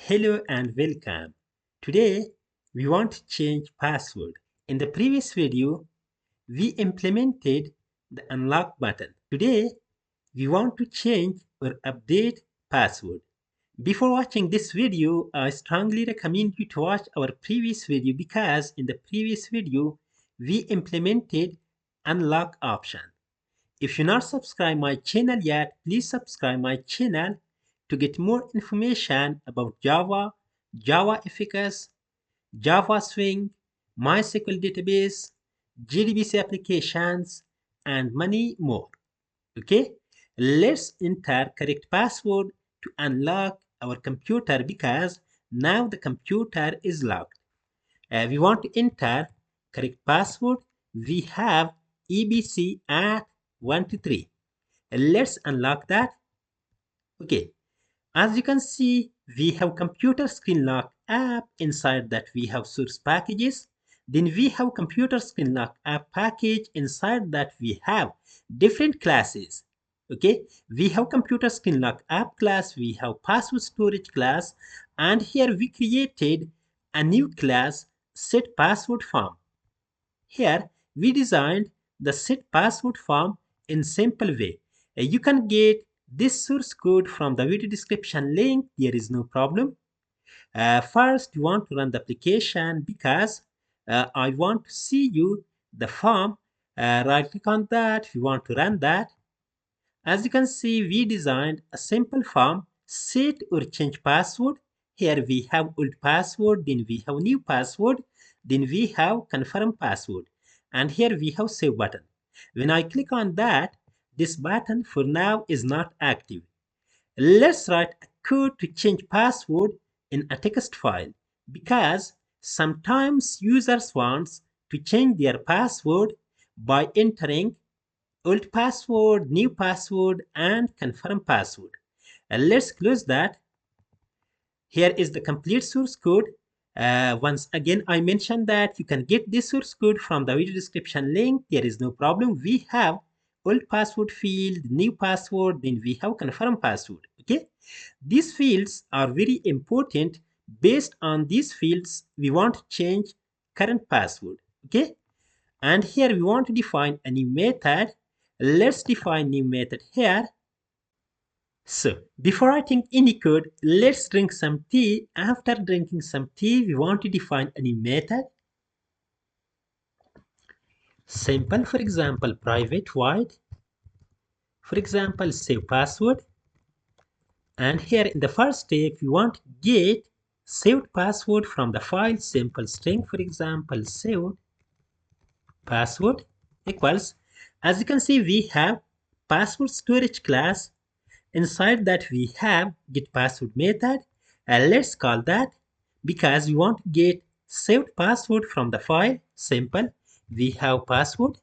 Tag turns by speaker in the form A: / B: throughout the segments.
A: Hello and welcome. Today we want to change password. In the previous video, we implemented the unlock button. Today we want to change or update password. Before watching this video, I strongly recommend you to watch our previous video because in the previous video we implemented unlock option. If you're not subscribed my channel yet, please subscribe my channel to get more information about Java, Java FX, Java Swing, MySQL database, JDBC applications, and many more. Okay, let's enter correct password to unlock our computer because now the computer is locked. We want to enter correct password. We have EBC at 123. Let's unlock that. Okay, as you can see, we have computer screen lock app. Inside that we have source packages. Then we have computer screen lock app package. Inside that we have different classes. Okay, we have computer screen lock app class, we have password storage class, and here we created a new class set password form. Here we designed the set password form in simple way. You can get this source code from the video description link. There is no problem. First, you want to run the application because I want to see you the form. Right click on that. We want to run that. As you can see, we designed a simple form, set or change password. Here we have old password, then we have new password, then we have confirm password. And here we have save button. When I click on that, this button for now is not active. Let's write a code to change password in a text file because sometimes users want to change their password by entering old password, new password, and confirm password. And let's close that. Here is the complete source code. Once again, I mentioned that you can get this source code from the video description link. There is no problem. We have old password field, new password, then we have confirm password. Okay, these fields are very important. Based on these fields, we want to change current password. Okay, and here we want to define a new method. Let's define new method here. So before writing any code, let's drink some tea. After drinking some tea, we want to define a new method. Simple, for example, private void. For example, save password. And here in the first step, we want to get saved password from the file simple string. For example, saved password equals, as you can see, we have password storage class. Inside that we have get password method, and let's call that because we want to get saved password from the file simple. We have password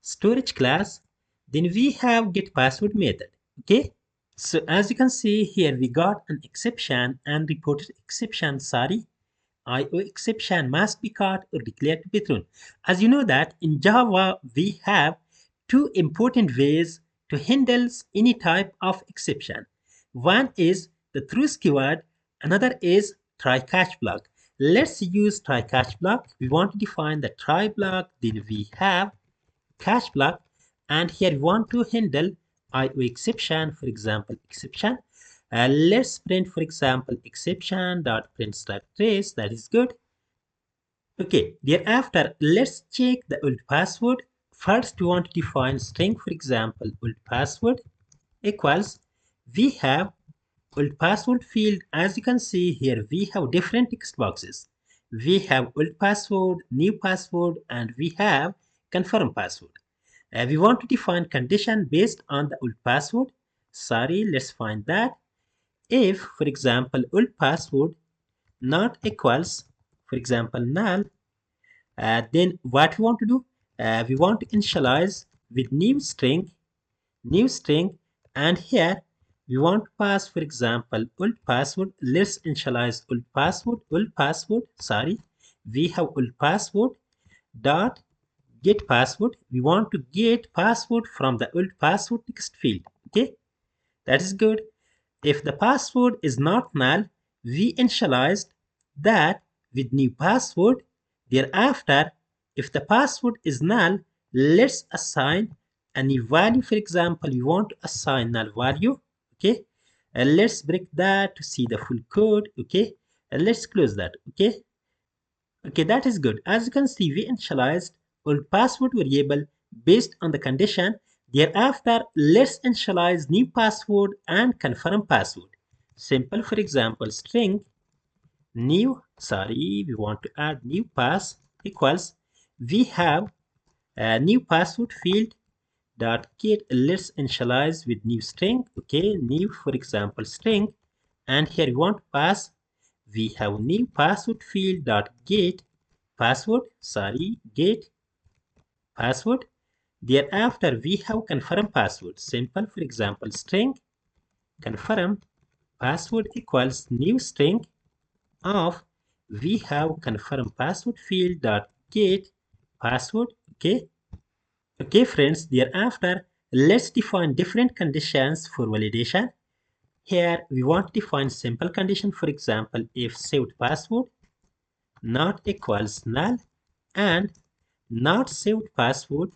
A: storage class, then we have get password method. Okay, so as you can see here, we got an exception and reported exception. Sorry, IO exception must be caught or declared to be true. As you know that in Java, we have two important ways to handle any type of exception. One is the truth keyword, another is try catch block. Let's use try catch block. We want to define the try block, then we have catch block, and here we want to handle IO exception, for example, exception. Let's print, for example, exception dot print stack trace. That is good. Okay, thereafter, let's check the old password. First, we want to define string, for example, old password equals, we have old password field. As you can see here, we have different text boxes. We have old password, new password, and we have confirm password. We want to define condition based on the old password. Sorry, let's find that. If, for example, old password not equals, for example, null, then what we want to do? We want to initialize with new string, and here we want to pass, for example, old password. Let's initialize old password. Sorry, we have old password dot get password. We want to get password from the old password text field. Okay, that is good. If the password is not null, we initialized that with new password. Thereafter, if the password is null, let's assign a new value. For example, we want to assign null value. Okay, and let's break that to see the full code. Okay, and let's close that. Okay, okay, that is good. As you can see, we initialized old password variable based on the condition. Thereafter, let's initialize new password and confirm password. Simple. For example, string new, we want to add new pass equals, we have a new password field dot get. Let's initialize with new string. Okay, new, for example, string, and here we want pass. We have new password field dot get password, get password. Thereafter, we have confirm password. Simple. For example, string confirm password equals new string of, we have confirm password field dot get password. Okay, okay friends, thereafter let's define different conditions for validation. Here we want to define simple condition. For example, if saved password not equals null, and not saved password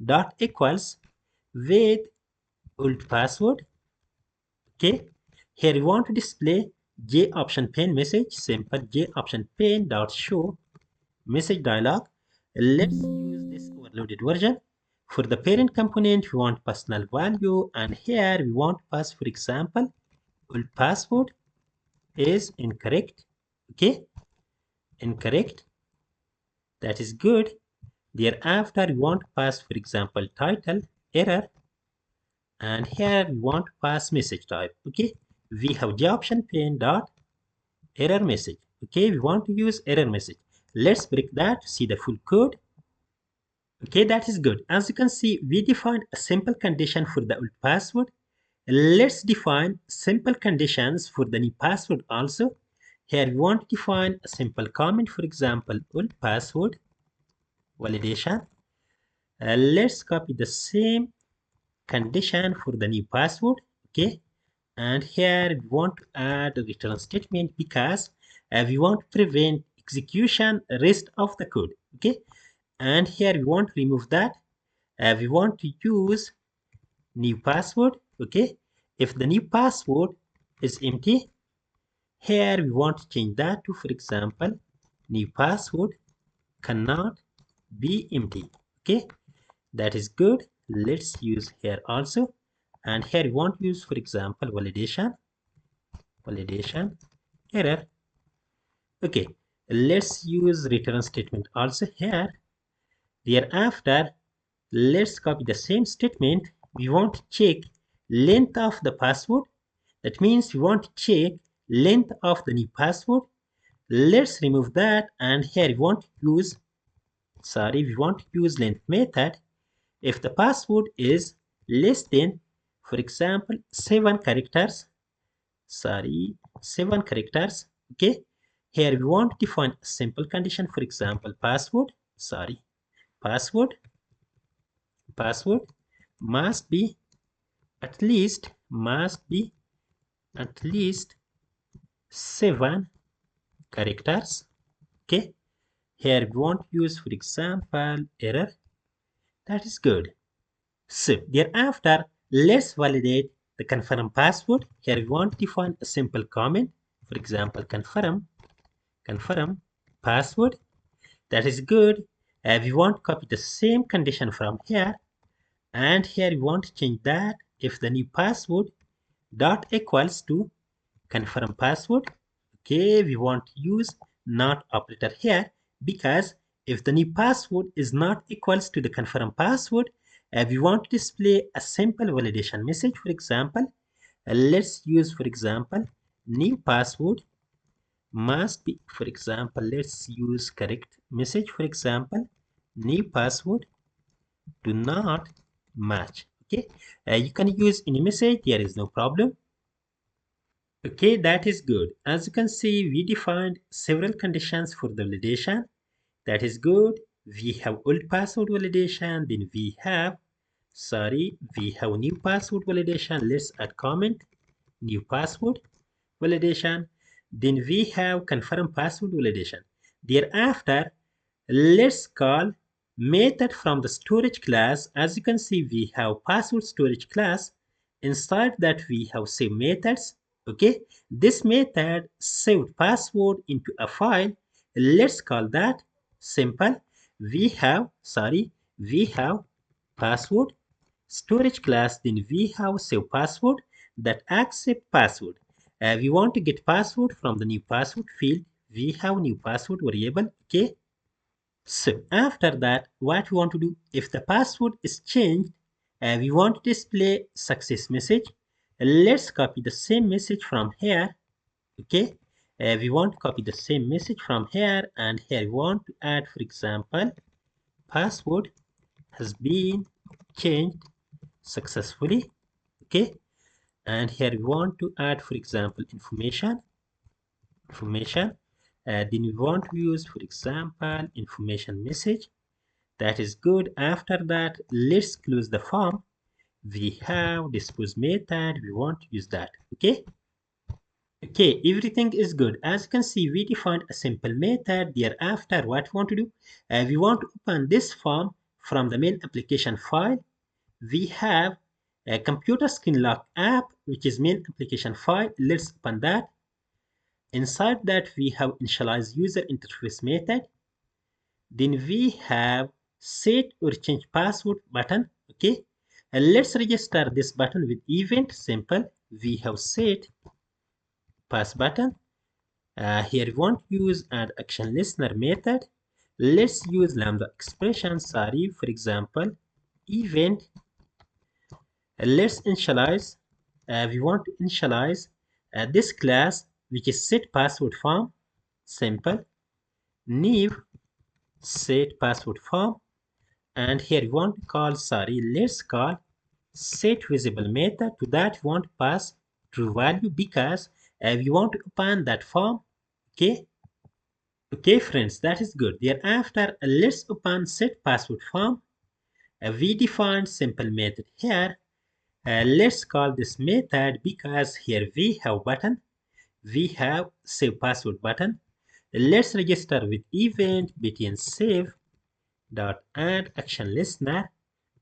A: dot equals with old password. Okay, here we want to display j option pane message. Simple, j option pane dot show message dialog. Let's use this overloaded version. For the parent component, we want personal value, and here we want pass, for example, old password is incorrect. Okay, incorrect. That is good. Thereafter, we want pass, for example, title error, and here we want pass message type. Okay, we have j option pane dot error message. Okay, we want to use error message. Let's break that to see the full code. Okay, that is good. As you can see, we defined a simple condition for the old password. Let's define simple conditions for the new password also. Here we want to define a simple comment. For example, old password validation. Let's copy the same condition for the new password. Okay, and here we want to add a return statement because we want to prevent execution rest of the code. Okay, and here we want to remove that. We want to use new password. Okay, if the new password is empty, here we want to change that to, for example, new password cannot be empty. Okay, that is good. Let's use here also, and here we want to use, for example, validation error. Okay, let's use return statement also here. Thereafter, let's copy the same statement. We want to check length of the password. That means we want to check length of the new password. Let's remove that, and here we want to use, length method. If the password is less than, for example, 7 characters, 7 characters. Okay, here we want to define a simple condition. For example, password must be at least 7 characters. Okay, here we want to use, for example, error. That is good. So thereafter, let's validate the confirm password. Here we want to define a simple comment. For example, confirm password. That is good. We want to copy the same condition from here, and here we want to change that if the new password dot equals to confirm password. Okay, we want to use not operator here because if the new password is not equals to the confirm password, we want to display a simple validation message. For example, let's use, for example, new password must be, for example, let's use correct message. For example, new password do not match. Okay, you can use any message, there is no problem. Okay, that is good. As you can see, we defined several conditions for the validation. That is good. We have old password validation, then we have new password validation. Let's add comment, new password. validation. Then we have confirm password validation. Thereafter, let's call method from the storage class. As you can see, we have password storage class. Inside that we have save methods. Okay, this method saved password into a file. Let's call that simple. We have password storage class. Then we have save password that accept password. We want to get password from the new password field. We have new password variable. Okay, so after that, what we want to do, if the password is changed, we want to display success message. Let's copy the same message from here. Okay, we want to copy the same message from here, and here we want to add, for example, password has been changed successfully. Okay, and here we want to add, for example, information. Then we want to use, for example, information message. That is good. After that, let's close the form. We have dispose method. We want to use that. Okay. Okay, everything is good. As you can see, we defined a simple method. Thereafter, what we want to do, we want to open this form from the main application file. We have a computer screen lock app, which is main application file. Let's open that. Inside that, we have initialize user interface method. Then we have set or change password button. Okay, and let's register this button with event. Simple. We have set pass button. Here we want to use add action listener method. Let's use lambda expression. For example, event. Let's initialize. We want to initialize this class, which is set password form. Simple. New set password form. And here we want to call, let's call set visible method. To that we want to pass true value because we want to open that form. Okay friends, that is good. Thereafter, let's open set password form. We define simple method here. Let's call this method because here we have button. We have save password button. Let's register with event between save dot add action listener,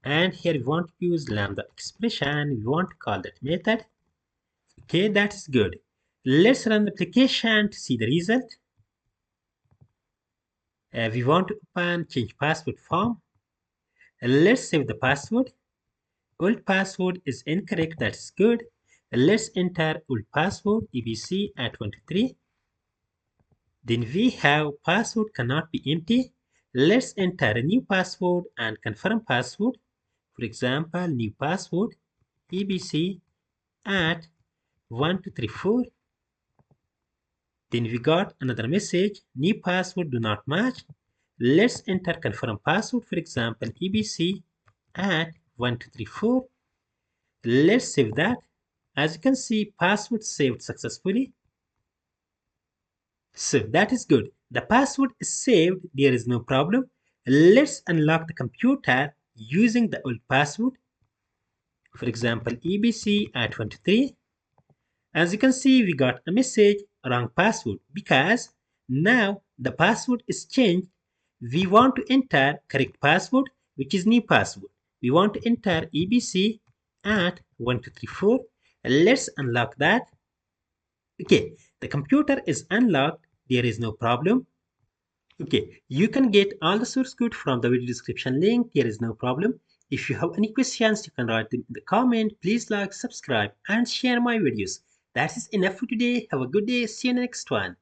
A: and here we want to use lambda expression. We want to call that method. Okay, that is good. Let's run the application to see the result. We want to open change password form. Let's save the password. Old password is incorrect. That is good. Let's enter old password EBC at 23. Then we have password cannot be empty. Let's enter a new password and confirm password. For example, new password EBC at 1234. Then we got another message, new password do not match. Let's enter confirm password, for example, EBC at 1234. Let's save that. As you can see, password saved successfully. So that is good. The password is saved. There is no problem. Let's unlock the computer using the old password. For example, EBC at 23. As you can see, we got a message, wrong password, because now the password is changed. We want to enter correct password, which is new password. We want to enter EBC at 1234. Let's unlock that. Okay, the computer is unlocked. There is no problem. Okay, you can get all the source code from the video description link. There is no problem. If you have any questions, you can write them in the comment. Please like, subscribe, and share my videos. That is enough for today. Have a good day. See you in the next one.